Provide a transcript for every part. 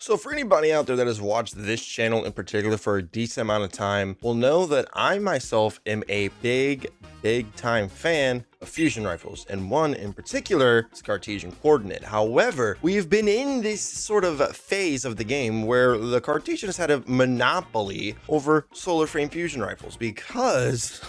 So for anybody out there that has watched this channel in particular for a decent amount of time will know that I myself am a big time fan of fusion rifles, and one in particular is Cartesian coordinate. However, we've been in this sort of phase of the game where the Cartesians had a monopoly over solar frame fusion rifles, because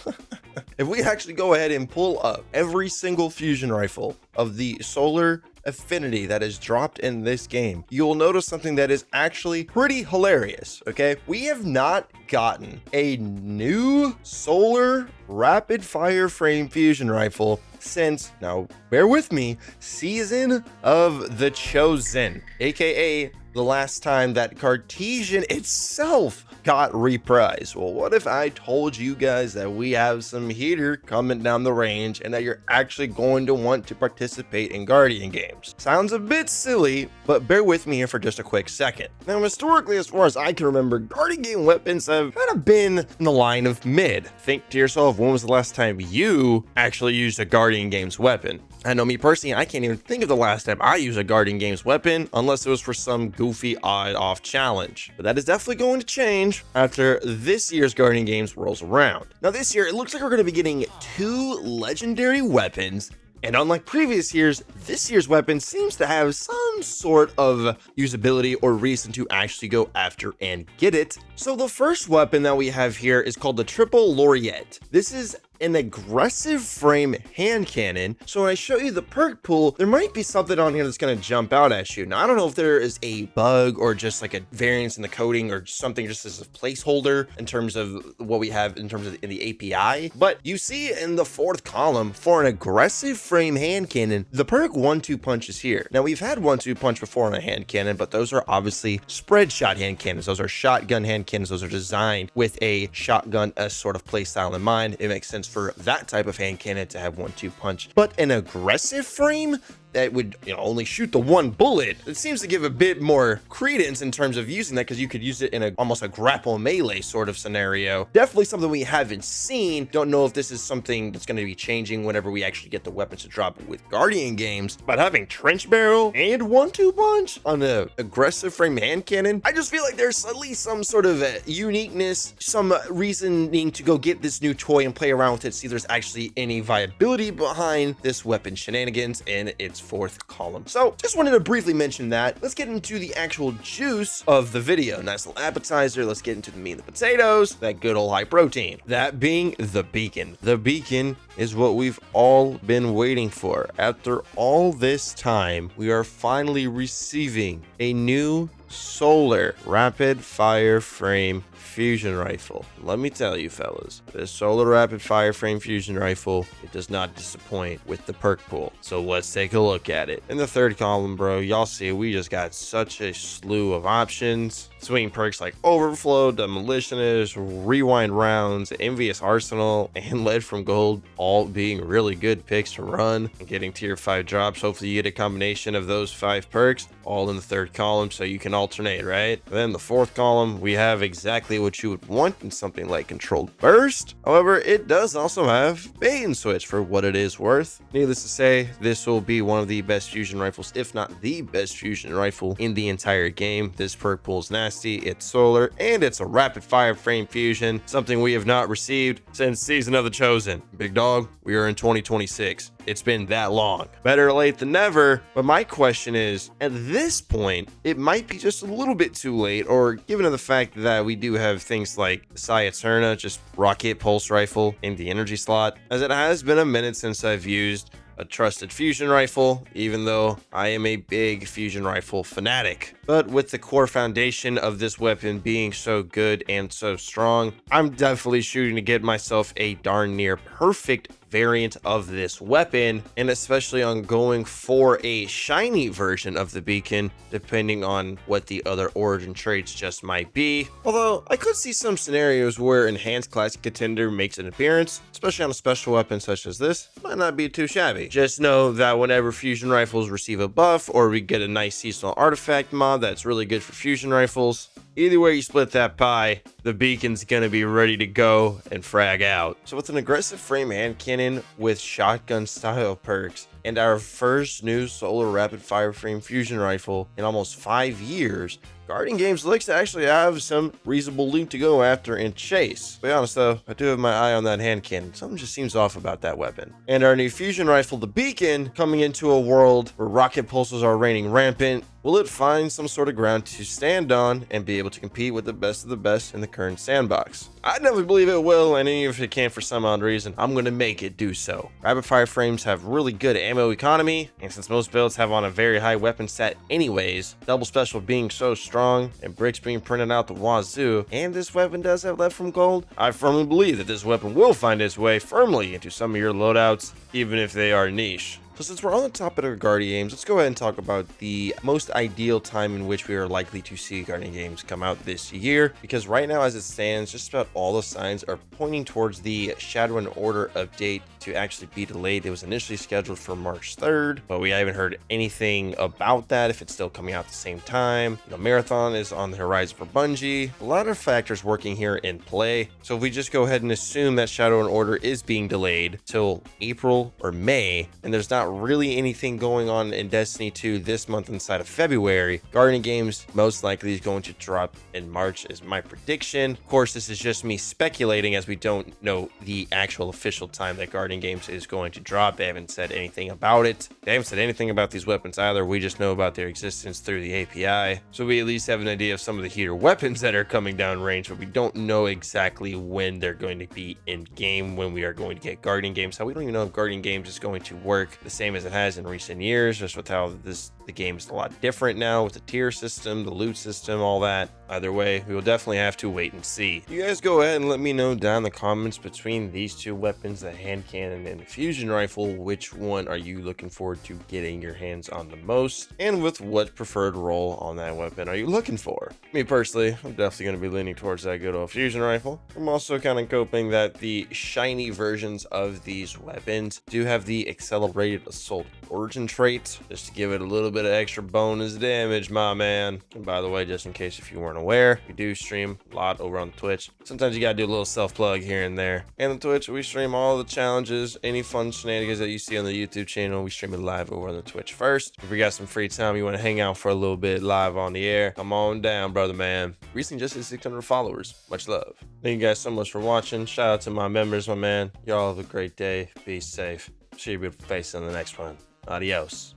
if we actually go ahead and pull up every single fusion rifle of the solar affinity that is dropped in this game, you'll notice something that is actually pretty hilarious. Okay, we have not gotten a new solar rapid fire frame fusion rifle since, now bear with me, Season of the Chosen, aka the last time that Cartesian itself got reprised. Well, what if I told you guys that we have some heater coming down the range and that you're actually going to want to participate in Guardian games? Sounds a bit silly, but bear with me here for just a quick second. Now, historically, as far as I can remember, Guardian game weapons have kind of been in the line of mid. Think to yourself, when was the last time you actually used a Guardian games weapon? I know me personally, I can't even think of the last time I used a Guardian games weapon unless it was for some goofy odd off challenge. But that is definitely going to change after this year's Guardian games rolls around. Now this year, it looks like we're going to be getting 2 legendary weapons. And unlike previous years, this year's weapon seems to have some sort of usability or reason to actually go after and get it. So the first weapon that we have here is called the Triple Laureate. This is an aggressive frame hand cannon. So when I show you the perk pool, there might be something on here that's going to jump out at you. Now, I don't know if there is a bug or just like a variance in the coding or something just as a placeholder in terms of what we have in terms of in the API, but you see in the 4th column for an aggressive frame hand cannon, the perk 1-2 punch is here. Now, we've had 1-2 punch before on a hand cannon, but those are obviously spread shot hand cannons. Those are shotgun hand cannons. Those are designed with a shotgun as sort of play style in mind. It makes sense for that type of hand cannon to have 1-2 punch, but an aggressive frame that would, only shoot the 1 bullet, it seems to give a bit more credence in terms of using that, because you could use it in almost a grapple melee sort of scenario. Definitely something we haven't seen. Don't know if this is something that's going to be changing whenever we actually get the weapons to drop with Guardian games, but having trench barrel and 1-2 punch on an aggressive frame hand cannon, I just feel like there's at least some sort of uniqueness, some reasoning to go get this new toy and play around with it, see if there's actually any viability behind this weapon shenanigans in its 4th column. So just wanted to briefly mention that. Let's get into the actual juice of the video. Nice little appetizer. Let's get into the meat and the potatoes, that good old high protein, that being the beacon. The beacon is what we've all been waiting for. After all this time, we are finally receiving a new solar rapid fire frame fusion rifle. Let me tell you, fellas, this solar rapid fire frame fusion rifle, it does not disappoint with the perk pool. So let's take a look at it. In the 3rd column, bro, y'all see we just got such a slew of options. Swinging perks like Overflow, Demolitionist, Rewind Rounds, Envious Arsenal, and Lead from Gold, all being really good picks to run and getting tier 5 drops. Hopefully you get a combination of those 5 perks all in the 3rd column so you can alternate, right? Then the 4th column, we have exactly what you would want in something like Controlled Burst. However, it does also have bait and switch for what it is worth. Needless to say, this will be one of the best fusion rifles, if not the best fusion rifle in the entire game. This perk pool is nasty, it's solar, and it's a rapid fire frame fusion, something we have not received since Season of the Chosen. Big dog, we are in 2026. It's been that long. Better late than never. But my question is, at this point, it might be just a little bit too late, or given the fact that we do have things like Sciaturna, just rocket pulse rifle in the energy slot, as it has been a minute since I've used a trusted fusion rifle, even though I am a big fusion rifle fanatic. But with the core foundation of this weapon being so good and so strong, I'm definitely shooting to get myself a darn near perfect variant of this weapon, and especially on going for a shiny version of the beacon, depending on what the other origin traits just might be. Although I could see some scenarios where enhanced classic contender makes an appearance, especially on a special weapon such as this. Might not be too shabby. Just know that whenever fusion rifles receive a buff, or we get a nice seasonal artifact mod that's really good for fusion rifles, either way you split that pie, the beacon's gonna be ready to go and frag out. So with an aggressive frame hand cannon with shotgun style perks and our first new solar rapid fire frame fusion rifle in almost 5 years, Guardian Games looks to actually have some reasonable loot to go after and chase. To be honest though, I do have my eye on that hand cannon. Something just seems off about that weapon. And our new fusion rifle, the Beacon, coming into a world where rocket pulses are reigning rampant. Will it find some sort of ground to stand on and be able to compete with the best of the best in the current sandbox? I definitely believe it will, and even if it can't for some odd reason, I'm going to make it do so. Rapid fire frames have really good ammo economy, and since most builds have on a very high weapon stat anyways, double special being so strong and bricks being printed out the wazoo, and this weapon does have left from gold, I firmly believe that this weapon will find its way firmly into some of your loadouts, even if they are niche. So since we're on the topic of Guardian Games, let's go ahead and talk about the most ideal time in which we are likely to see Guardian Games come out this year. Because right now, as it stands, just about all the signs are pointing towards the Shadow and Order update to actually be delayed. It was initially scheduled for March 3rd, but we haven't heard anything about that, if it's still coming out at the same time. The Marathon is on the horizon for Bungie. A lot of factors working here in play. So if we just go ahead and assume that Shadow and Order is being delayed till April or May, and there's not really anything going on in Destiny 2 this month inside of February, Guardian Games most likely is going to drop in March is my prediction. Of course, this is just me speculating as we don't know the actual official time that Guardian Games is going to drop. They haven't said anything about it. They haven't said anything about these weapons either. We just know about their existence through the API. So we at least have an idea of some of the heater weapons that are coming down range, but we don't know exactly when they're going to be in game, when we are going to get Guardian Games. How we don't even know if Guardian Games is going to work the same as it has in recent years, just with how the game is a lot different now with the tier system, the loot system, all that. Either way, we will definitely have to wait and see. You guys go ahead and let me know down in the comments between these two weapons, the hand cannon and the fusion rifle, which one are you looking forward to getting your hands on the most, and with what preferred role on that weapon are you looking for? Me personally, I'm definitely going to be leaning towards that good old fusion rifle. I'm also kind of hoping that the shiny versions of these weapons do have the accelerated assault origin trait, just to give it a little bit of extra bonus damage, my man. And by the way, just in case if you weren't aware, we do stream a lot over on Twitch. Sometimes you gotta do a little self-plug here and there. And on Twitch, we stream all the challenges, any fun shenanigans that you see on the YouTube channel, we stream it live over on the Twitch first. If we got some free time, you want to hang out for a little bit live on the air, come on down, brother man. Recently just hit 600 followers. Much love. Thank you guys so much for watching. Shout out to my members, my man. Y'all have a great day. Be safe. See your beautiful face on the next one. Adios.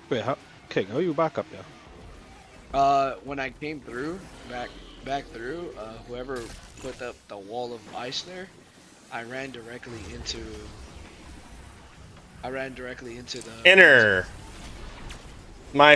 Wait, King, how are you back up there? When I came through, back through, whoever put up the wall of ice there, I ran directly into the Enter. My